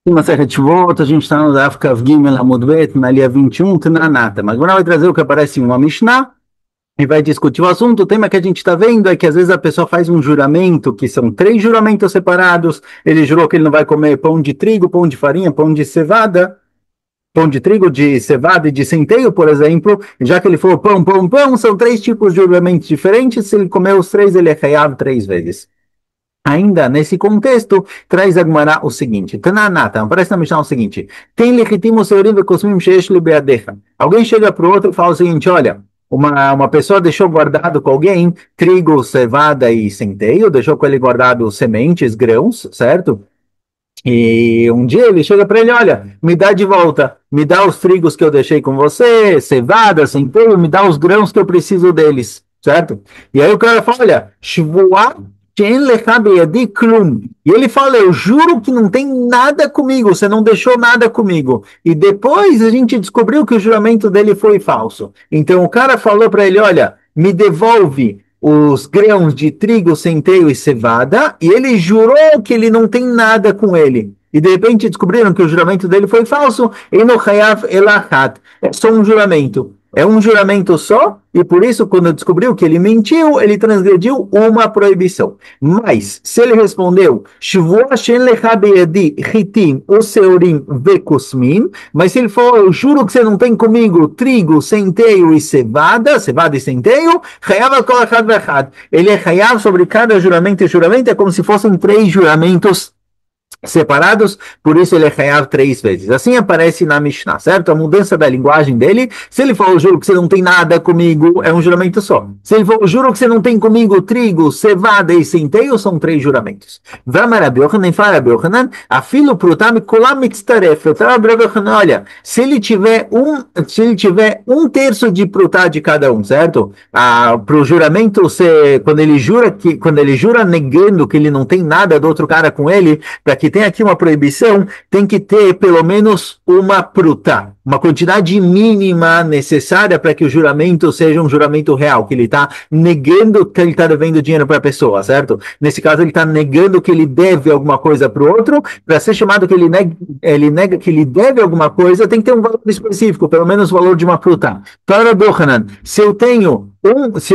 Masechet Shuvot, a gente está no Daf Kav Gimel Amud Bet, na linha 21, Tananata. Mas agora vai trazer o que aparece em uma Mishnah e vai discutir o assunto. O tema que a gente está vendo é que às vezes a pessoa faz um juramento, que são três juramentos separados. Ele jurou que ele não vai comer pão de trigo, pão de farinha, pão de cevada, pão de trigo, de cevada e de centeio, por exemplo. Já que ele falou pão, pão, pão, são três tipos de juramentos diferentes. Se ele comer os três, ele é chayav três vezes. Ainda nesse contexto, traz a Gemara o seguinte: Tananata, parece na Mishnah o seguinte: tem legítimo seorim vekosmim sheyesh li beadecha. Alguém chega para o outro e fala o seguinte: olha, uma pessoa deixou guardado com alguém trigo, cevada e centeio, deixou com ele guardado sementes, grãos, certo? E um dia ele chega para ele: olha, me dá de volta, me dá os trigos que eu deixei com você, cevada, centeio, me dá os grãos que eu preciso deles, certo? E aí o cara fala: olha, shvuah e ele fala: eu juro que não tem nada comigo, você não deixou nada comigo. E depois a gente descobriu que o juramento dele foi falso. Então o cara falou para ele: olha, me devolve os grãos de trigo, centeio e cevada, e ele jurou que ele não tem nada com ele. E de repente descobriram que o juramento dele foi falso. Eno chayav elachat. É só um juramento. É um juramento só, e por isso, quando descobriu que ele mentiu, ele transgrediu uma proibição. Mas, se ele respondeu, mas se ele falou: eu juro que você não tem comigo trigo, centeio e cevada, cevada e centeio, ele é chayav sobre cada juramento e juramento, é como se fossem três juramentos separados, por isso ele é chayav três vezes. Assim aparece na Mishnah, certo? A mudança da linguagem dele: se ele falou: juro que você não tem nada comigo, é um juramento só. Se ele falou: juro que você não tem comigo trigo, cevada e centeio, são três juramentos. Afilo prutam kolam mitztaref. Olha, se ele tiver um terço de prutá de cada um, certo? Para o juramento ser, quando ele jura negando que ele não tem nada do outro cara com ele, para que tem aqui uma proibição, tem que ter pelo menos uma prutá, uma quantidade mínima necessária para que o juramento seja um juramento real, que ele está negando que ele está devendo dinheiro para a pessoa, certo? Nesse caso, ele está negando que ele deve alguma coisa para o outro. Para ser chamado que ele nega que ele deve alguma coisa, tem que ter um valor específico, pelo menos o valor de uma prutá. Para Bohanan, se o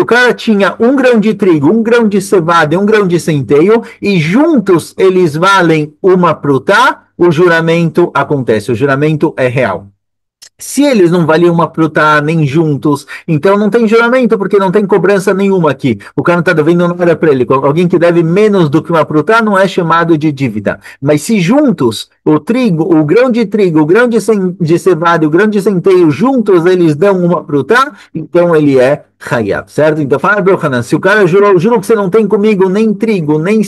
cara tinha um grão de trigo, um grão de cevada e um grão de centeio, e juntos eles valem uma prutá, o juramento acontece, o juramento é real. Se eles não valiam uma prutá nem juntos, então não tem juramento, porque não tem cobrança nenhuma aqui. O cara não está devendo nada para ele. Alguém que deve menos do que uma prutá não é chamado de dívida. Mas se juntos, o trigo, o grão de trigo, o grão de cevada e o grão de centeio, juntos eles dão uma prutá, então ele é chayav, certo? Então fala, Brohanan, se o cara jurou que você não tem comigo nem trigo, nem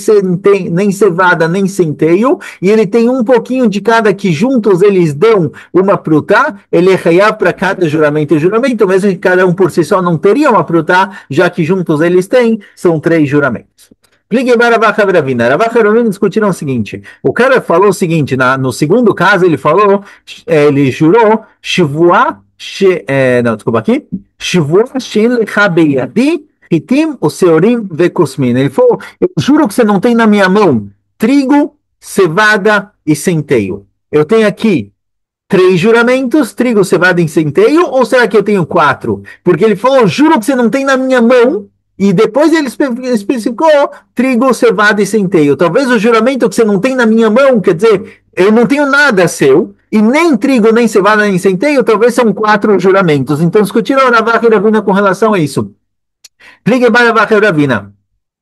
cevada, nem centeio, e ele tem um pouquinho de cada que juntos eles dão uma prutá, ele é chayav para cada juramento e juramento, mesmo que cada um por si só não teria uma prutá, já que juntos eles têm, são três juramentos. Ravacha e Ravina discutiram o seguinte: o cara falou o seguinte, no segundo caso ele falou, ele jurou, não, desculpa aqui, ele falou: eu juro que você não tem na minha mão trigo, cevada e centeio. Eu tenho aqui três juramentos: trigo, cevada e centeio, ou será que eu tenho quatro? Porque ele falou: juro que você não tem na minha mão. E depois ele especificou trigo, cevada e centeio. Talvez o juramento que você não tem na minha mão, quer dizer, eu não tenho nada seu, e nem trigo, nem cevada, nem centeio, talvez são quatro juramentos. Então discutiram Ravacha e Ravina com relação a isso. Ligue para Ravacha e Ravina.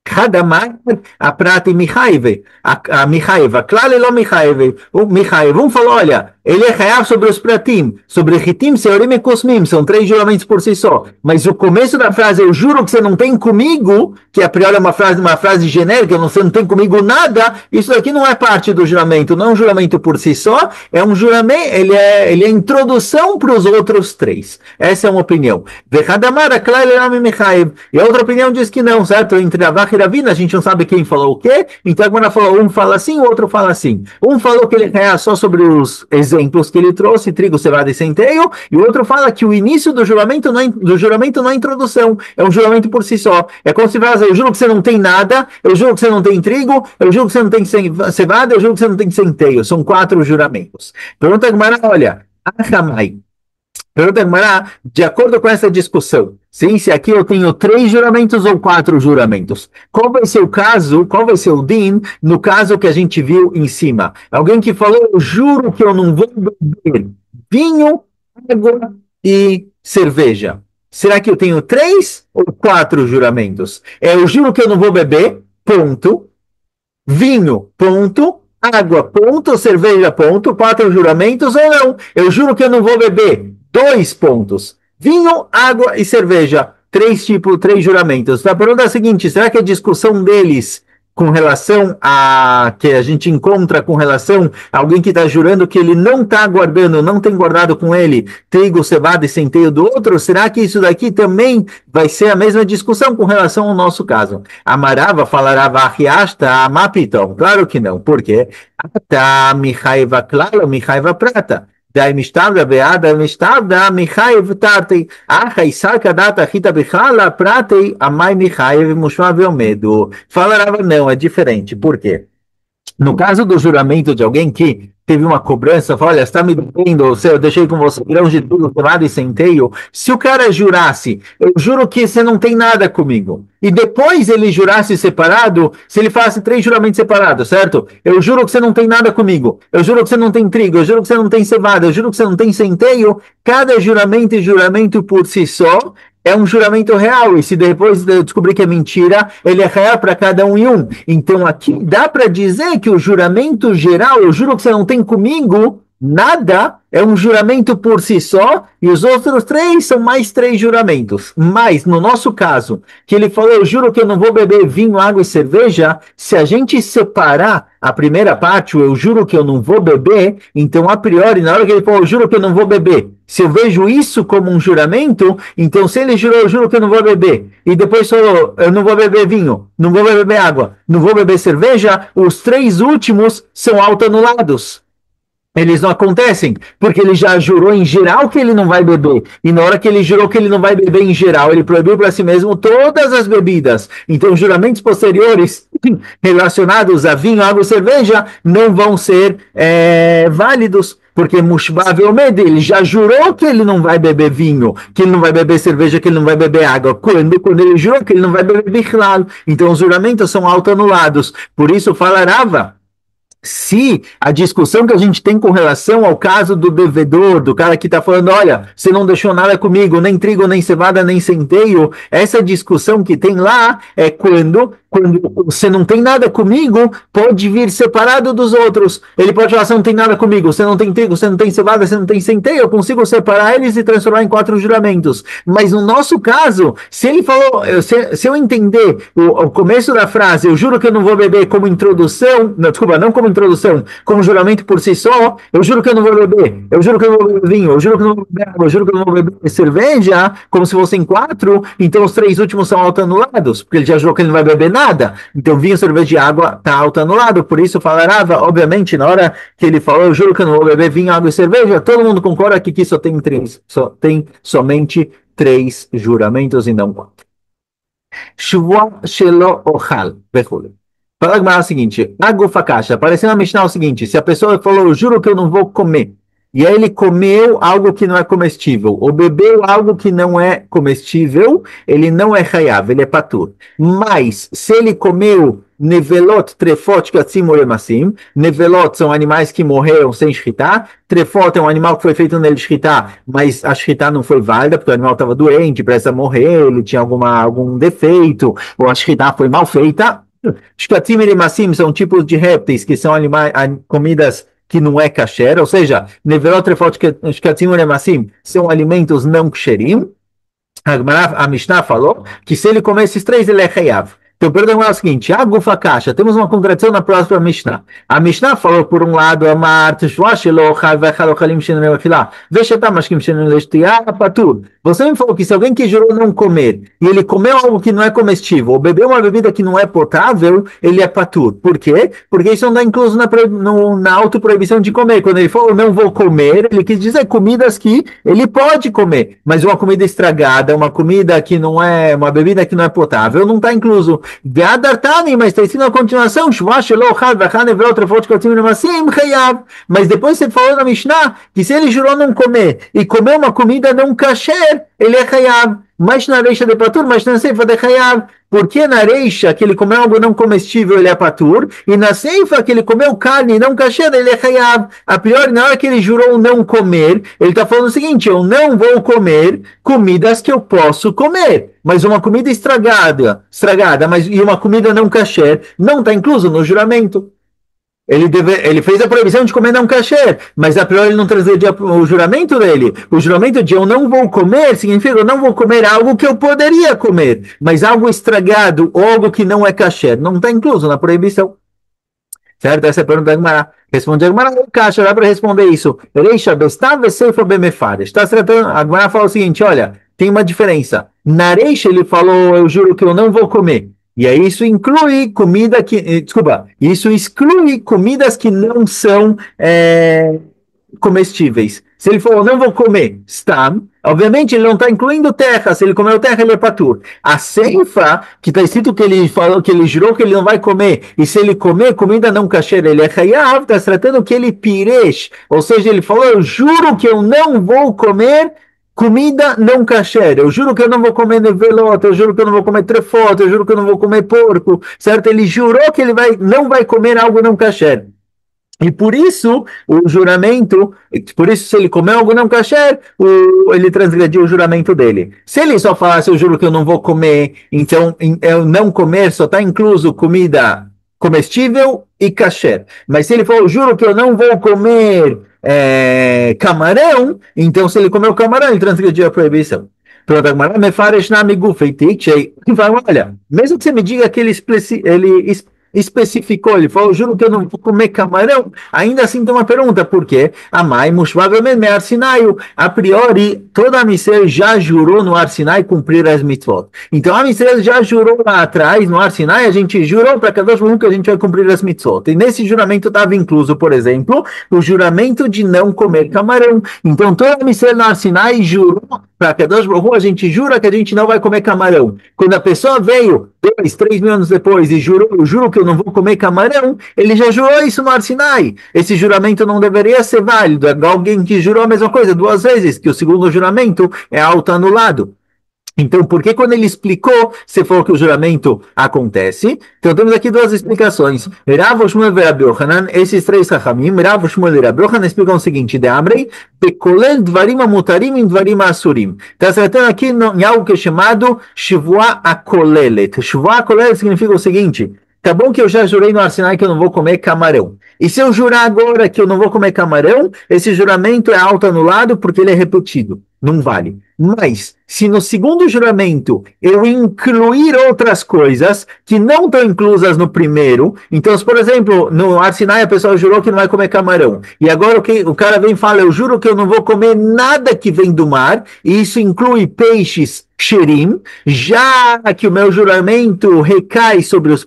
Cada mar a prata e Mihaive, a Mihaiva, claro, ele Mihaive, o Mihaive, um falou: olha, ele é chayav sobre os pratim, sobre ritim, seorim e kosmim, são três juramentos por si só, mas o começo da frase, eu juro que você não tem comigo, que a priori é uma frase genérica, você não tem comigo nada, isso aqui não é parte do juramento, não é um juramento por si só, é um juramento, ele é introdução para os outros três. Essa é uma opinião. E a outra opinião diz que não, certo? Entre a Hiravina, a gente não sabe quem falou o quê, então a Gemara falou, um fala assim, o outro fala assim. Um falou que ele é só sobre os exemplos que ele trouxe, trigo, cevada e centeio, e o outro fala que o início do juramento não é introdução, é um juramento por si só. É como se falasse, eu juro que você não tem nada, eu juro que você não tem trigo, eu juro que você não tem cevada, eu juro que você não tem centeio. São 4 juramentos. Pergunta a Gemara, olha, Achamai. Pergunta a Gemara, de acordo com essa discussão, sim, se aqui eu tenho 3 juramentos ou 4 juramentos, qual vai ser o caso, qual vai ser o din, no caso que a gente viu em cima? Alguém que falou, eu juro que eu não vou beber vinho, água e cerveja. Será que eu tenho 3 ou 4 juramentos? Eu juro que eu não vou beber, ponto. Vinho, ponto. Água, ponto. Cerveja, ponto. 4 juramentos ou não? Eu juro que eu não vou beber. 2 pontos. Vinho, água e cerveja. 3 juramentos. A pergunta é a seguinte: será que a discussão deles com relação a que a gente encontra com relação a alguém que está jurando que ele não está guardando, não tem guardado com ele trigo, cevada e centeio do outro, será que isso daqui também vai ser a mesma discussão com relação ao nosso caso? Amarava falará varriasta amapiton? Claro que não. Por quê? Ata mihaiva claro, mihaiva prata. Dai mistabda beada mistabda mihaiv tartei. Achai saca data rita bichala pratei amai mihaiv mushma veomedo. Falarava não, é diferente. Por quê? No caso do juramento de alguém que teve uma cobrança, fala, olha, você está me devendo, eu deixei com você grãos de trigo, cevada e centeio. Se o cara jurasse, eu juro que você não tem nada comigo, e depois ele jurasse separado, se ele falasse 3 juramentos separados, certo? Eu juro que você não tem nada comigo, eu juro que você não tem trigo, eu juro que você não tem cevada, eu juro que você não tem centeio. Cada juramento e juramento por si só é um juramento real, e se depois eu descobrir que é mentira, ele é real para cada um e um. Então aqui dá para dizer que o juramento geral, eu juro que você não tem comigo nada, é um juramento por si só, e os outros 3 são mais 3 juramentos. Mas, no nosso caso, que ele falou, eu juro que eu não vou beber vinho, água e cerveja, se a gente separar a primeira parte, o eu juro que eu não vou beber, então, a priori, na hora que ele falou, eu juro que eu não vou beber, se eu vejo isso como um juramento, então, se ele jurou, eu juro que eu não vou beber, e depois falou, eu não vou beber vinho, não vou beber água, não vou beber cerveja, os 3 últimos são autoanulados. Eles não acontecem, porque ele já jurou em geral que ele não vai beber. E na hora que ele jurou que ele não vai beber em geral, ele proibiu para si mesmo todas as bebidas. Então, juramentos posteriores relacionados a vinho, água e cerveja não vão ser válidos. Porque Mushba Veomed, ele já jurou que ele não vai beber vinho, que ele não vai beber cerveja, que ele não vai beber água. Quando ele jurou que ele não vai beber Bichlal. Então, os juramentos são autoanulados. Por isso, fala Rava, se a discussão que a gente tem com relação ao caso do devedor, do cara que está falando, olha, você não deixou nada comigo, nem trigo, nem cevada, nem centeio, essa discussão que tem lá é quando você não tem nada comigo, pode vir separado dos outros. Ele pode falar, você não tem nada comigo, você não tem trigo, você não tem cevada, você não tem centeio, eu consigo separar eles e transformar em 4 juramentos. Mas no nosso caso, se ele falou, se eu entender o começo da frase, eu juro que eu não vou beber como introdução, não, desculpa, não como introdução, como juramento por si só, eu juro que eu não vou beber, eu juro que eu não vou beber vinho, eu juro que eu não vou beber água, eu juro que eu não vou beber cerveja, como se fossem 4, então os 3 últimos são autoanulados, porque ele já jurou que ele não vai beber nada. Então, vinho, cerveja e água está autoanulado. Por isso, falarava, obviamente, na hora que ele falou, eu juro que eu não vou beber vinho, água e cerveja, todo mundo concorda que aqui só tem 3, só tem somente 3 juramentos e não 4. Shvua shelo ochal, vechule. Fala Gemara o seguinte, agufa caixa, apareceu na Mishnah o seguinte, se a pessoa falou, eu juro que eu não vou comer, e aí ele comeu algo que não é comestível, ou bebeu algo que não é comestível, ele não é hayav, ele é patur. Mas, se ele comeu nevelot, trefot, katzim, uremassim, nevelot são animais que morreram sem shritá, trefot é um animal que foi feito nele shritá, mas a shritá não foi válida, porque o animal estava doente, precisa morrer, ele tinha algum defeito, ou a shritá foi mal feita. Shkatzim e uremassim são tipos de répteis, que são animais, comidas que não é kasher, ou seja, nevelot, trefot, shkatzim, uremassim são alimentos não ksherim. A Mishnah falou que se ele comer esses 3, ele é hayav. Então, perdão, é o seguinte, a Gufa Kasha, temos uma contradição na próxima Mishnah. A Mishnah falou, por um lado, Amar, você me falou que se alguém que jurou não comer, e ele comeu algo que não é comestível, ou bebeu uma bebida que não é potável, ele é patur. Por quê? Porque isso não está incluso na autoproibição de comer. Quando ele falou, não vou comer, ele quis dizer comidas que ele pode comer, mas uma comida estragada, uma comida que não é, uma bebida que não é potável, não está incluso. Mas está escrito na continuação, mas depois você falou na Mishnah que se ele jurou não comer e comer uma comida não kasher, ele é chayav. Mas na reixa de patur, mas na seifa de chayav. Porque na reixa que ele comeu algo não comestível, ele é patur, e na seifa que ele comeu carne não kasher, ele é chayav. A priori, na hora que ele jurou não comer, ele está falando o seguinte, eu não vou comer comidas que eu posso comer. Mas uma comida estragada, e uma comida não kasher, não está incluso no juramento. Ele fez a proibição de comer não kasher, mas a priori ele não transgrediu o juramento dele. O juramento de eu não vou comer significa eu não vou comer algo que eu poderia comer, mas algo estragado ou algo que não é kasher não está incluso na proibição. Certo? Essa é a pergunta da Gemara. Responde a Gemara, o Kasha, dá para responder isso. Reisha bestav seifa bemefaresh. Está tratando, a Gemara fala o seguinte, olha, tem uma diferença. Na Reisha ele falou, eu juro que eu não vou comer. E aí isso inclui comida que, desculpa, isso exclui comidas que não são comestíveis. Se ele falou, não vou comer, stam, obviamente ele não está incluindo terra. Se ele comeu terra, ele é patur. A seifa, que está escrito que ele falou, que ele jurou que ele não vai comer, e se ele comer comida não kasher, ele é chayav, está tratando que ele piresh, ou seja, ele falou, eu juro que eu não vou comer comida não kasher, eu juro que eu não vou comer nevelota, eu juro que eu não vou comer trefota, eu juro que eu não vou comer porco, certo? Ele jurou que ele não vai comer algo não kasher. E por isso, o juramento, por isso, se ele comer algo não kasher, ele transgrediu o juramento dele. Se ele só falasse, eu juro que eu não vou comer, então, eu não comer só está incluso comida comestível e kasher. Mas se ele falou, juro que eu não vou comer camarão, então se ele comeu camarão, ele transgrediu a proibição. Pronto, agora me faresh na olha, mesmo que você me diga que ele especificou, ele falou, juro que eu não vou comer camarão, ainda assim tem uma pergunta, por quê? A priori, toda a Amisrael já jurou no Har Sinai cumprir as mitzvot. Então a Amisrael já jurou lá atrás, no Har Sinai, a gente jurou para Kadosh Baruch Hu que a gente vai cumprir as mitzvot. E nesse juramento estava incluso, por exemplo, o juramento de não comer camarão. Então toda a Amisrael no Har Sinai jurou para Kadosh Baruch Hu, a gente jura que a gente não vai comer camarão. Quando a pessoa veio 3 mil anos depois e jurou, eu juro que eu não vou comer camarão, ele já jurou isso no Har Sinai. Esse juramento não deveria ser válido. É alguém que jurou a mesma coisa 2 vezes, que o segundo juramento é autoanulado. Então, por que quando ele explicou, você falou que o juramento acontece? Então, temos aqui 2 explicações. Rav Shmuel e Rabi Yochanan, esses 3 Chachamim, Rav Shmuel e Rabi Yochanan explicam o seguinte, de Amrei, Bekolel Dvarim Amutarim em Dvarim Asurim. Está se tratando aqui em algo que é chamado Shivua Akolelet. Shivua Akolelet significa o seguinte, tá bom que eu já jurei no Har Sinai que eu não vou comer camarão. E se eu jurar agora que eu não vou comer camarão, esse juramento é autoanulado porque ele é repetido. Não vale. Mas, se no segundo juramento eu incluir outras coisas que não estão inclusas no primeiro, então, se, por exemplo, no Har Sinai a pessoa jurou que não vai comer camarão, e agora o cara vem e fala, eu juro que eu não vou comer nada que vem do mar, e isso inclui peixes ksherim, já que o meu juramento recai sobre os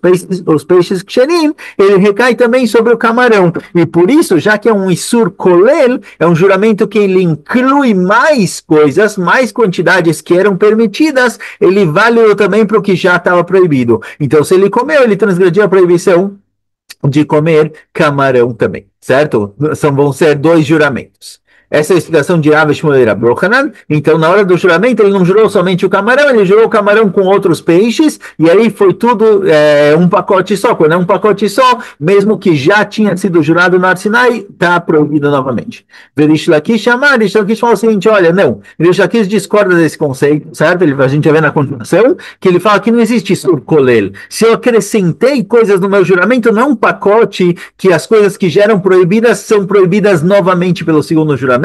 peixes ksherim, ele recai também sobre o camarão. E por isso, já que é um isur kolel, é um juramento que ele inclui mais coisas, mais quantidades que eram permitidas, ele vale também para o que já estava proibido. Então, se ele comeu, ele transgrediu a proibição de comer camarão também, certo? Vão ser 2 juramentos. Essa é a explicação de Rav Shmuel e Rabi Yochanan. Então, na hora do juramento, ele não jurou somente o camarão, ele jurou o camarão com outros peixes, e aí foi tudo um pacote só. Quando é um pacote só, mesmo que já tinha sido jurado no Har Sinai, está proibido novamente. Rish Lakish fala o seguinte, olha, não, Rish Lakish discorda desse conceito, certo? A gente vai ver na continuação, que ele fala que não existe sur kolel. Se eu acrescentei coisas no meu juramento, não é um pacote que as coisas que já eram proibidas são proibidas novamente pelo segundo juramento.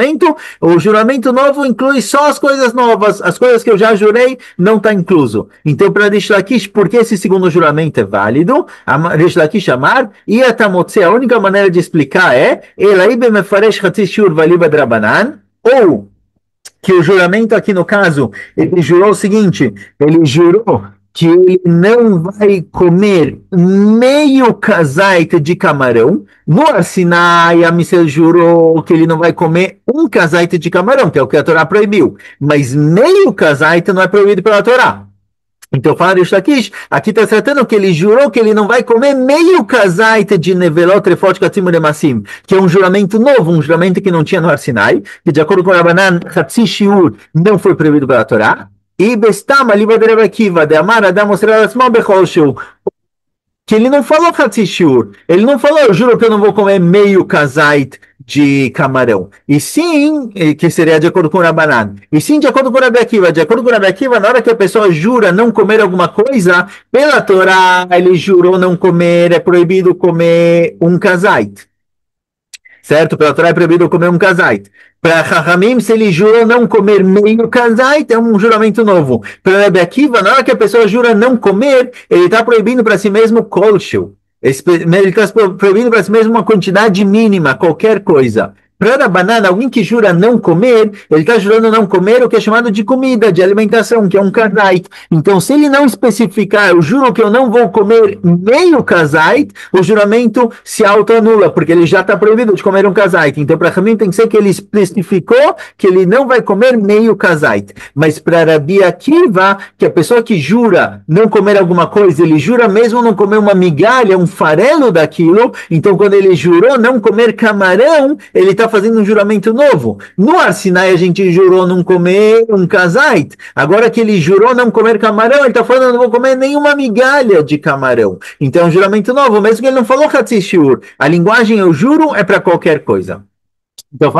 o juramento novo inclui só as coisas novas, as coisas que eu já jurei não está incluso. Então, para Rish Lakish, por que esse segundo juramento é válido? Rish Lakish amar, e a única maneira de explicar é, Elai bemefaresh chatzi shiur valiba drabanan, ou que o juramento aqui no caso, ele jurou o seguinte, ele jurou que ele não vai comer meio casaite de camarão. No Arsinai, a Missel jurou que ele não vai comer um casaite de camarão, que é o que a Torá proibiu. Mas meio casaite não é proibido pela Torá. Então, fala Rish Lakish, aqui está tratando que ele jurou que ele não vai comer meio casaite de nevelot trefot katzim ulemassim, que é um juramento novo, um juramento que não tinha no Arsinai, que de acordo com o Rabanan, Chatzi Shiur não foi proibido pela Torá. E Bestama, Liba de Reb Akiva, de Amar Adam Mosrer Atzmo Bechol Shiur, que ele não falou Chatzi Shiur, ele não falou, eu juro que eu não vou comer meio casaite de camarão. E sim, que seria de acordo com o Rabanan. E sim, de acordo com o Rabi Akiva. De acordo com o Rabi Akiva, na hora que a pessoa jura não comer alguma coisa, pela Torá, ele jurou não comer, é proibido comer um kazait. Certo? Pela Torá é proibido comer um kazait. Para Chachamim, se ele jurou não comer meio kazait, é um juramento novo. Para Rabi Akiva, na hora que a pessoa jura não comer, ele está proibindo para si mesmo kolshu. Ele está proibindo para si mesmo uma quantidade mínima, qualquer coisa. Para a banana, alguém que jura não comer, ele está jurando não comer o que é chamado de comida, de alimentação, que é um kazait. Então, se ele não especificar, eu juro que eu não vou comer meio kazait, o juramento se autoanula, porque ele já está proibido de comer um kazait. Então, para mim tem que ser que ele especificou que ele não vai comer meio kazait. Mas para Rabi Akiva, que a pessoa que jura não comer alguma coisa, ele jura mesmo não comer uma migalha, um farelo daquilo. Então, quando ele jurou não comer camarão, ele está fazendo um juramento novo. No Arsinai a gente jurou não comer um kazait. Agora que ele jurou não comer camarão, ele está falando não vou comer nenhuma migalha de camarão. Então é um juramento novo, mesmo que ele não falou Hatzi Shiur. A linguagem eu juro é para qualquer coisa. Então,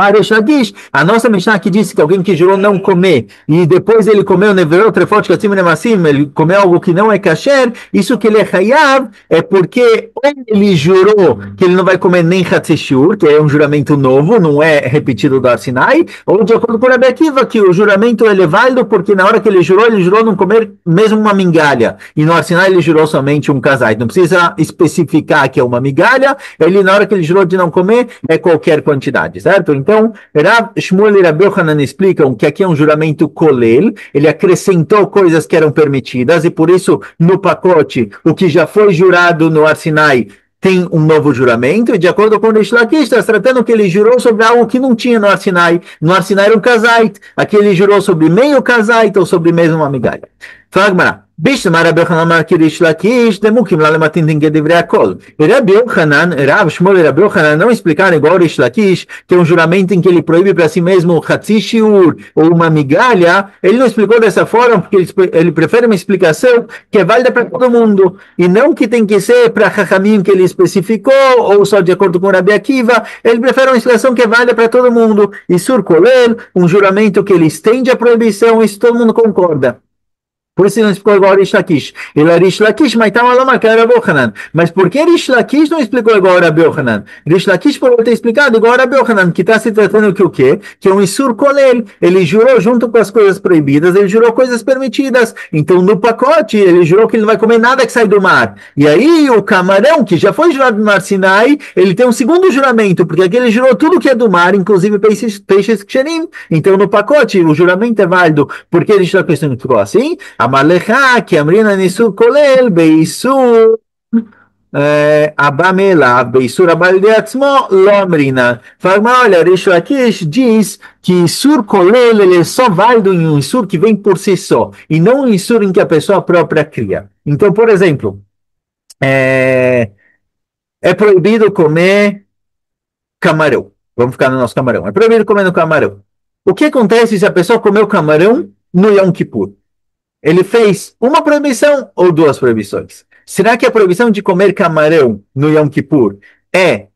a nossa Mishnah que disse que alguém que jurou não comer e depois ele comeu neverot, trefot, katzim nemassim, ele comeu algo que não é kasher, isso que ele é hayav é porque ou ele jurou que ele não vai comer nem hatzishur, que é um juramento novo, não é repetido do Arsinai, ou de acordo com o Rabi Akiva, que o juramento ele é válido porque na hora que ele jurou não comer mesmo uma migalha, e no Arsinai ele jurou somente um kazait, não precisa especificar que é uma migalha, ele na hora que ele jurou de não comer é qualquer quantidade, certo? Então, Rav Shmuel e Rabi Yohanan explicam que aqui é um juramento kolel, ele acrescentou coisas que eram permitidas, e por isso, no pacote, o que já foi jurado no Arsinai tem um novo juramento, e de acordo com o Rish Lakish, está tratando que ele jurou sobre algo que não tinha no Arsinai. No Arsinai era um kazait, aqui ele jurou sobre meio kazait ou sobre mesmo uma migalha. Fala, Gmará. Bishmar Rabi Yochanan Amar ki Rish Lakish demukim la lematin din gedevrei akol. Rabi Yochanan, Rav Shmuel e Rabi Yochanan não explicaram igual o Rish Lakish, que é um juramento em que ele proíbe para si mesmo Hatzi Shiur ou uma migalha. Ele não explicou dessa forma porque ele prefere uma explicação que é válida para todo mundo e não que tem que ser para Chachamim que ele especificou ou só de acordo com o Rabi Akiva. Ele prefere uma explicação que é válida para todo mundo. E Sur Kolel, um juramento que ele estende a proibição, isso todo mundo concorda. Por isso ele não explicou igual a Rish Lakish. Ele é Rish Lakish, mas estava lá marcado Rabi Yochanan. Mas por que Rish Lakish não explicou igual a Rabi Yochanan? Rish Lakish por ter explicado igual a Rabi Yochanan, que está se tratando que o quê? Que é um Isur Kolel. Ele jurou junto com as coisas proibidas, ele jurou coisas permitidas. Então no pacote ele jurou que ele não vai comer nada que sai do mar. E aí o camarão, que já foi jurado no Mar Sinai, ele tem um segundo juramento, porque aqui ele jurou tudo que é do mar, inclusive peixes ksherim. Então no pacote o juramento é válido. Por que Rish Lakish não ficou assim? Amalecha, que amrina nisur kolel, beisur abamelav, beisur abalde atzmo, lo amrina. Fala, olha, Rish Lakish diz que isur kolel ele é só válido em um isur que vem por si só, e não um isur em que a pessoa própria cria. Então, por exemplo, é proibido comer camarão. Vamos ficar no nosso camarão. É proibido comer no camarão. O que acontece se a pessoa comeu camarão no Yom Kippur? Ele fez uma proibição ou duas proibições? Será que a proibição de comer camarão no Yom Kippur é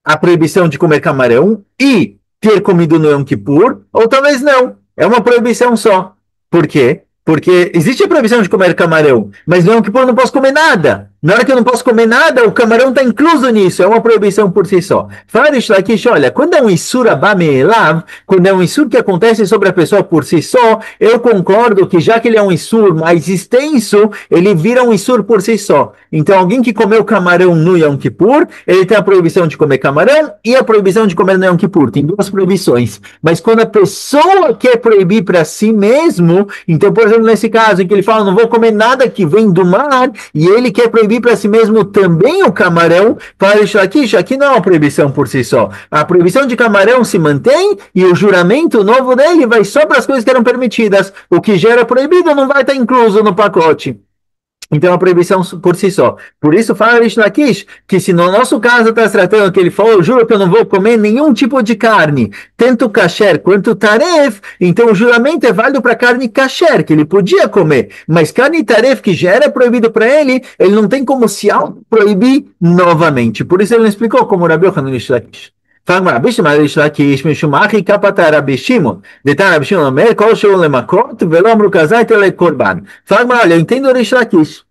a proibição de comer camarão e ter comido no Yom Kippur? Ou talvez não. É uma proibição só. Por quê? Porque existe a proibição de comer camarão, mas no Yom Kippur eu não posso comer nada. Na hora que eu não posso comer nada, o camarão está incluso nisso, é uma proibição por si só. Fala Rish Lakish, olha, quando é um Isur Abameelav, quando é um Isur que acontece sobre a pessoa por si só, eu concordo que já que ele é um Isur mais extenso, ele vira um Isur por si só. Então alguém que comeu camarão no Yom Kippur, ele tem a proibição de comer camarão e a proibição de comer no Yom Kippur, tem duas proibições. Mas quando a pessoa quer proibir para si mesmo, então, por exemplo, nesse caso em que ele fala, não vou comer nada que vem do mar, e ele quer proibir para si mesmo também o camarão, fala isso aqui não é uma proibição por si só. A proibição de camarão se mantém e o juramento novo dele vai só para as coisas que eram permitidas. O que já era proibido não vai estar incluso no pacote. Então, é uma proibição por si só. Por isso, fala Rish Lakish, que se no nosso caso está se tratando que ele falou, eu juro que eu não vou comer nenhum tipo de carne, tanto kasher quanto taref, então o juramento é válido para carne kasher, que ele podia comer, mas carne taref, que já era proibido para ele, ele não tem como se auto-proibir novamente. Por isso ele não explicou como Rabi Yochanan Rish Lakish. Fala, Rabi Rish Lakish, Mishumachi kapata Rabi Shimon, detalhe Rabi Shimon Omer, kol sheu lemakot, velom rukazai tele korban. Fala, olha, eu entendo Rish Lakish.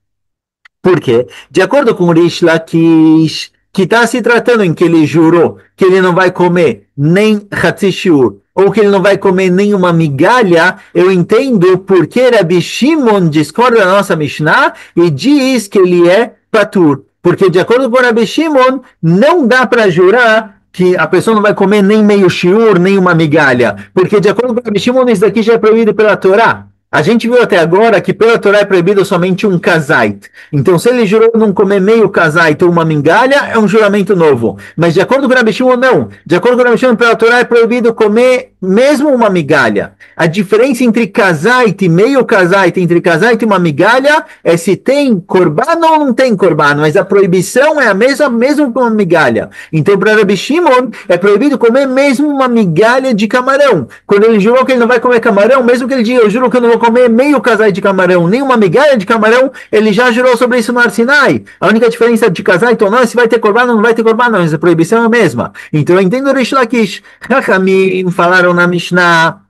Por quê? De acordo com o Rish Lakish, que está se tratando em que ele jurou que ele não vai comer nem Hatzishiur, ou que ele não vai comer nenhuma migalha, eu entendo porque Rabi Shimon discorda da nossa Mishnah e diz que ele é patur. Porque de acordo com Rabi Shimon, não dá para jurar que a pessoa não vai comer nem meio shiur, nem uma migalha. Porque de acordo com Rabi Shimon, isso daqui já é proibido pela Torá. A gente viu até agora que pela Torá é proibido somente um kazait. Então, se ele jurou não comer meio kazait ou uma migalha, é um juramento novo. Mas de acordo com o Rabi Shimon, não. De acordo com o Rabi Shimon, pela Torá é proibido comer mesmo uma migalha. A diferença entre kazait e meio kazait, entre kazait e uma migalha, é se tem korban ou não tem korban. Mas a proibição é a mesma, mesmo com uma migalha. Então, para Rabi Shimon, é proibido comer mesmo uma migalha de camarão. Quando ele jurou que ele não vai comer camarão, mesmo que ele diga, eu juro que eu não vou comer meio casai de camarão, nem uma migalha de camarão, ele já jurou sobre isso no Har Sinai. A única diferença de casai, então, não é se vai ter korban ou não vai ter korban, não, mas a proibição é a mesma. Então, eu entendo o Rish Lakish. Chachamim falaram na Mishnah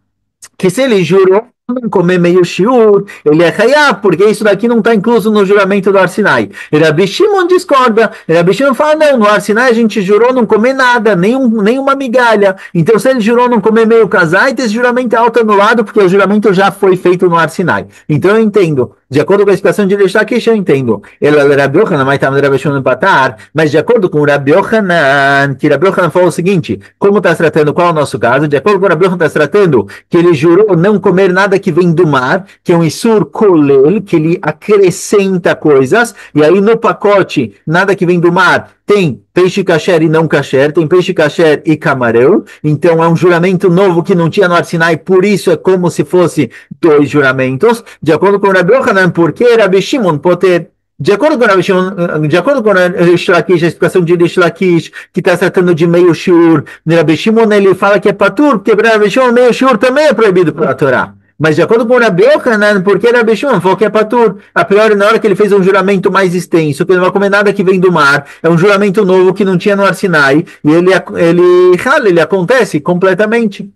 que se ele jurou não comer meio shiur, ele é hayab, porque isso daqui não está incluso no juramento do Har Sinai. Rabi Shimon discorda. Rabi Shimon fala, não, no Har Sinai a gente jurou não comer nada, nem uma migalha. Então, se ele jurou não comer meio casai, esse juramento é auto-anulado, porque o juramento já foi feito no Har Sinai. Então, eu entendo. De acordo com a explicação de Rish Lakish, eu entendo. Ele é Rabi Yochanan, mas está Rabi Shimon patar, mas de acordo com o Rabi Yochanan, que Rabi Yochanan falou o seguinte, como está se tratando, qual é o nosso caso? De acordo com o Rabi Yochanan, está se tratando que ele jurou não comer nada que vem do mar, que é um Isur Kolel, que ele acrescenta coisas, e aí no pacote, nada que vem do mar, tem peixe kasher e não kasher, tem peixe kasher e camarão, então é um juramento novo que não tinha no Har Sinai, por isso é como se fosse dois juramentos, de acordo com o Rabi Yochanan, porque Rabi Shimon pode ter. De acordo com Rabi Shimon, de acordo com Rish Lakish, a explicação de Rish Lakish, que está tratando de meio shiur, Rabi Shimon ele fala que é patur, porque para Rabi Shimon meio shiur também é proibido pela Torá. Mas de acordo com o Rabi Yochanan, porque Rabi Shimon falou que é patur, a priori na hora que ele fez um juramento mais extenso, que ele não vai comer nada que vem do mar, é um juramento novo que não tinha no Har Sinai, e ele acontece completamente.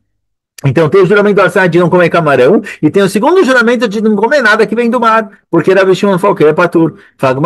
Então tem o juramento de não comer camarão e tem o segundo juramento de não comer nada que vem do mar, porque Rabi Shimon falou que é patur. Fala,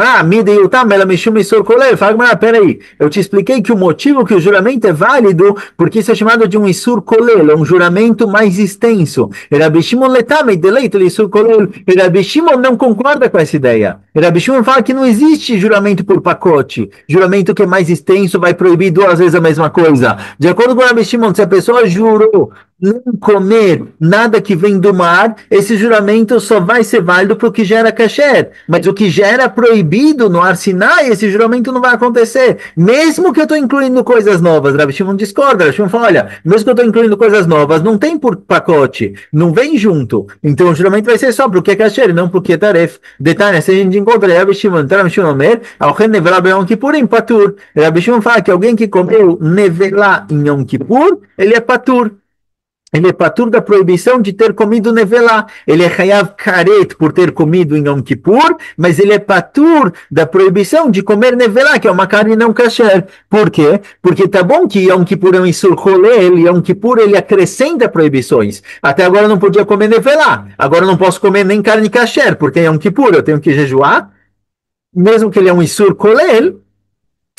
peraí, eu te expliquei que o motivo que o juramento é válido, porque isso é chamado de um isur kolel, é um juramento mais extenso. Rabi Shimon letame deleito isur kolel. Rabi Shimon não concorda com essa ideia. Rabi Shimon fala que não existe juramento por pacote. Juramento que é mais extenso vai proibir duas vezes a mesma coisa. De acordo com Rabi Shimon, se a pessoa jurou não comer nada que vem do mar, esse juramento só vai ser válido para o que gera kasher. Mas o que gera proibido no Har Sinai, esse juramento não vai acontecer. Mesmo que eu estou incluindo coisas novas. Rabi Shimon discorda. Rabi Shimon fala, olha, mesmo que eu estou incluindo coisas novas, não tem por pacote, não vem junto. Então o juramento vai ser só para o que é kasher, não para o que é taref. Detalhe, se a gente encontra Rabi Shimon, Rabi Shimon Omer, Alchen Nevelá Yom Kippur em patur. Rabi Shimon fala que alguém que comeu nevelá em Yom Kippur, ele é patur. ele é patur da proibição de ter comido nevelá. Ele é chayav karet por ter comido em Yom Kippur, mas ele é patur da proibição de comer nevelá, que é uma carne não kasher. Por quê? Porque tá bom que Yom Kippur é um isur kolel, Yom Kippur ele acrescenta proibições. Até agora eu não podia comer nevelá, agora eu não posso comer nem carne kasher, porque é Yom Kippur, eu tenho que jejuar, mesmo que ele é um isur kolel,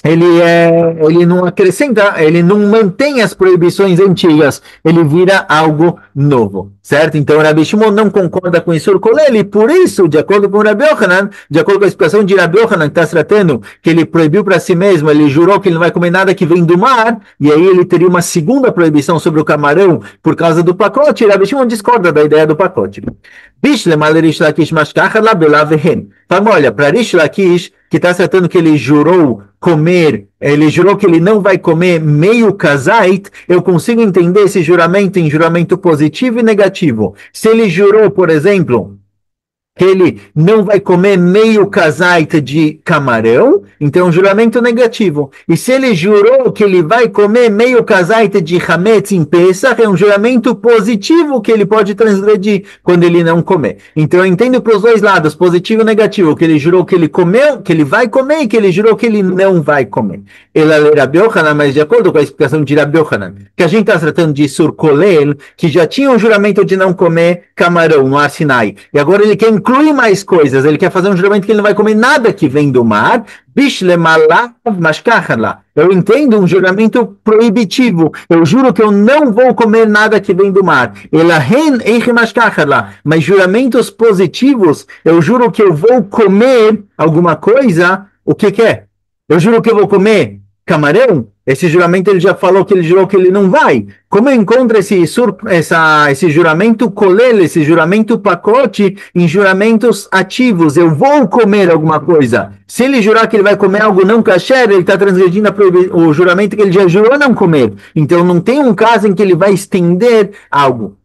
ele não acrescenta, ele não mantém as proibições antigas, ele vira algo novo, certo? Então, o Rabi Shimon não concorda com isso, e por isso, de acordo com o Rabi Yohanan, de acordo com a explicação de Rabi Yohanan, que está se tratando, que ele proibiu para si mesmo, ele jurou que ele não vai comer nada que vem do mar, e aí ele teria uma segunda proibição sobre o camarão por causa do pacote, e Rabi Shimon discorda da ideia do pacote. Fala, olha, para Rish Lakish, que está tratando que ele jurou comer, ele jurou que ele não vai comer meio kazait, eu consigo entender esse juramento em juramento positivo e negativo. Se ele jurou, por exemplo, que ele não vai comer meio kazait de camarão, então é um juramento negativo. E se ele jurou que ele vai comer meio kazait de hametz em Pesach, é um juramento positivo que ele pode transgredir quando ele não comer. Então eu entendo para os dois lados, positivo e negativo, que ele jurou que ele comeu, que ele vai comer e que ele jurou que ele não vai comer. Ele é Rabi Yohanan, mas de acordo com a explicação de Rabi Yohanan, que a gente está tratando de Sur Kolel, que já tinha um juramento de não comer camarão no Ar Sinai, e agora ele quer inclui mais coisas, ele quer fazer um juramento que ele não vai comer nada que vem do mar, eu entendo um juramento proibitivo, eu juro que eu não vou comer nada que vem do mar, mas juramentos positivos, eu juro que eu vou comer alguma coisa, o que que é? Eu juro que eu vou comer camarão? Esse juramento ele já falou que ele jurou que ele não vai. Como eu encontro esse juramento colel, esse juramento pacote em juramentos ativos? Eu vou comer alguma coisa. Se ele jurar que ele vai comer algo não kasher, ele está transgredindo o juramento que ele já jurou não comer. Então não tem um caso em que ele vai estender algo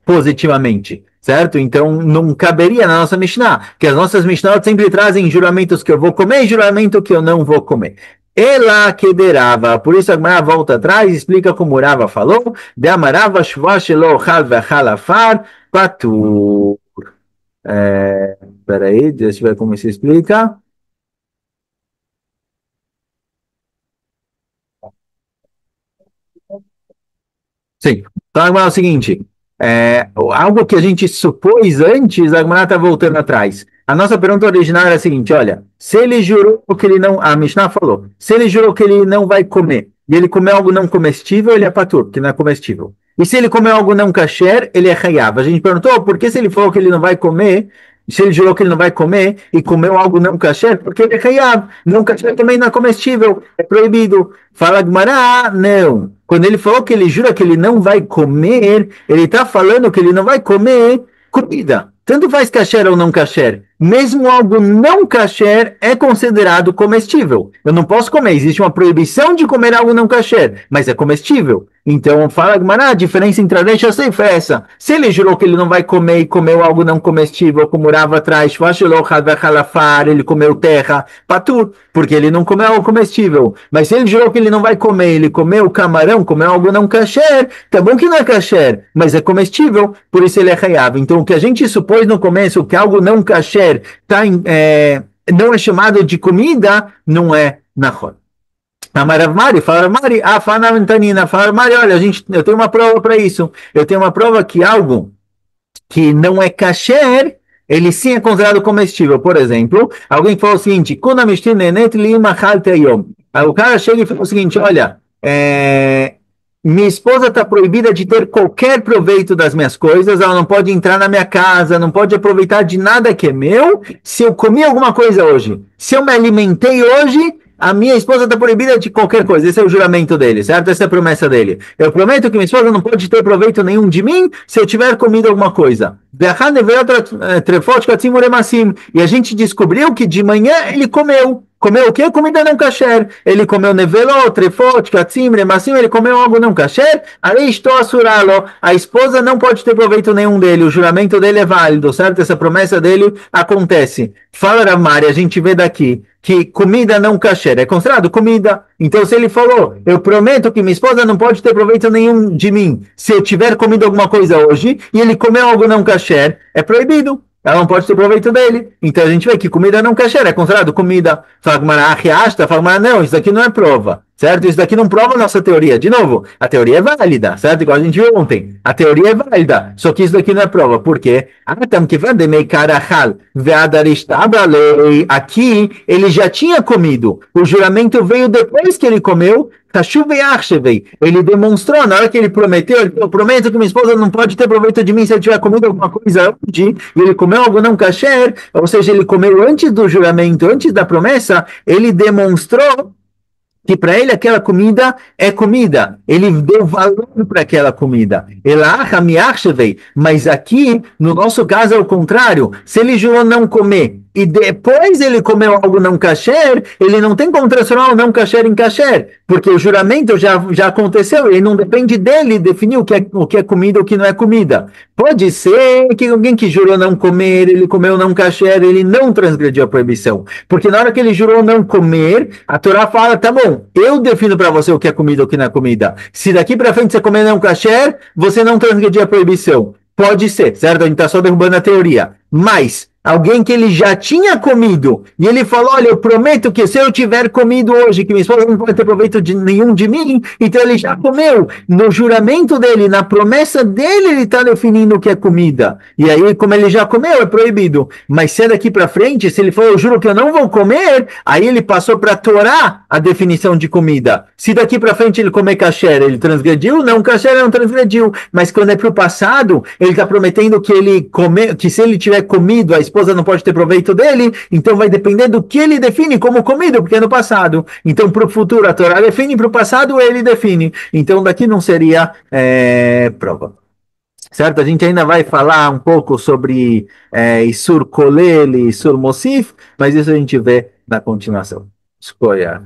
positivamente. Certo? Então, não caberia na nossa Mishnah, que as nossas Mishnah sempre trazem juramentos que eu vou comer e juramento que eu não vou comer. Ela que derava, por isso a Gemara volta atrás e explica como o Rava falou, de amarava shvashelo chal vechalafar patur. Peraí, deixa eu ver como se explica. Sim. Então, a Gemara é o seguinte, algo que a gente supôs antes, a Gemara está voltando atrás. A nossa pergunta original era a seguinte, olha, se ele jurou que ele não, a Mishnah falou, se ele jurou que ele não vai comer, e ele comer algo não comestível, ele é patur, porque não é comestível. E se ele comer algo não kasher, ele é hayav. A gente perguntou, por que se ele falou que ele não vai comer, se ele jurou que ele não vai comer e comeu algo não kasher, porque ele é hayav. Não kasher também não é comestível, é proibido. Fala Gemara, não. Quando ele falou que ele jura que ele não vai comer, ele está falando que ele não vai comer comida. Tanto faz kasher ou não kasher. Mesmo algo não kasher é considerado comestível. Eu não posso comer. Existe uma proibição de comer algo não kasher, mas é comestível. Então, fala Gemara, a diferença entre a lei e a Seif é essa. Se ele jurou que ele não vai comer e comeu algo não comestível, como Rava atrás, ele comeu terra, patur, porque ele não comeu algo comestível. Mas se ele jurou que ele não vai comer, ele comeu camarão, comeu algo não kasher, tá bom que não é kasher, mas é comestível, por isso ele é hayav. Então, o que a gente supôs no começo, que algo não kasher não é chamado de comida, não é nachon. Amaravmari, fala Mari, fala Mentanina, fala Mari, olha, eu tenho uma prova para isso. Eu tenho uma prova que algo que não é kasher, ele sim é considerado comestível. Por exemplo, alguém falou o seguinte, o cara chega e fala o seguinte, olha, minha esposa está proibida de ter qualquer proveito das minhas coisas, ela não pode entrar na minha casa, não pode aproveitar de nada que é meu. Se eu comi alguma coisa hoje, se eu me alimentei hoje, a minha esposa está proibida de qualquer coisa. Esse é o juramento dele, certo? Essa é a promessa dele. Eu prometo que minha esposa não pode ter proveito nenhum de mim se eu tiver comido alguma coisa. E a gente descobriu que de manhã ele comeu. comeu o quê? Comida não kasher. Ele comeu nevelot, trefot, katzim, remassim, ele comeu algo não kasher, aí estou assurá-lo. A esposa não pode ter proveito nenhum dele, o juramento dele é válido, certo? Essa promessa dele acontece. Fala, Ramari, a gente vê daqui que comida não kasher é considerado comida. Então, se ele falou, eu prometo que minha esposa não pode ter proveito nenhum de mim se eu tiver comido alguma coisa hoje, e ele comeu algo não kasher, é proibido. Ela não pode ter proveito dele. Então a gente vê que comida não kasher é considerado comida. Fala fala, não, isso daqui não é prova, certo? Isso daqui não prova a nossa teoria. De novo, a teoria é válida, certo? Igual a gente viu ontem. A teoria é válida, só que isso daqui não é prova. Por quê? Aqui ele já tinha comido. O juramento veio depois que ele comeu. Ele demonstrou, na hora que ele prometeu, ele falou, prometo que minha esposa não pode ter proveito de mim se eu tiver comido alguma coisa hoje, e ele comeu algo não kasher, ou seja, ele comeu antes do juramento, antes da promessa, ele demonstrou que para ele aquela comida é comida. Ele deu valor para aquela comida. Mas aqui, no nosso caso, é o contrário. Se ele jurou não comer e depois ele comeu algo não kasher, ele não tem como transformar o não kasher em kasher, porque o juramento já aconteceu, ele não depende dele definir o que é comida e o que não é comida. Pode ser que alguém que jurou não comer, ele comeu não kasher, ele não transgrediu a proibição. Porque na hora que ele jurou não comer, a Torá fala, tá bom, eu defino para você o que é comida e o que não é comida. Se daqui para frente você comer não kasher, você não transgrediu a proibição. Pode ser, certo? A gente está só derrubando a teoria. Mas alguém que ele já tinha comido e ele falou, olha, eu prometo que se eu tiver comido hoje, que minha esposa não pode ter proveito nenhum de mim, então ele já comeu. No juramento dele, na promessa dele, ele está definindo o que é comida. E aí, como ele já comeu, é proibido. Mas se é daqui para frente, se ele falou, eu juro que eu não vou comer, aí ele passou para a Torá a definição de comida. Se daqui para frente ele comer kasher, ele transgrediu? Não, kasher não transgrediu. Mas quando é para o passado, ele está prometendo que ele comer, que se ele tiver comido, a esposa não pode ter proveito dele, então vai depender do que ele define como comida, porque é no passado. Então, para o futuro, a Torá define, para o passado, ele define. Então, daqui não seria prova. Certo? A gente ainda vai falar um pouco sobre Isur Kolel e Isur Mosif, mas isso a gente vê na continuação. Escolha.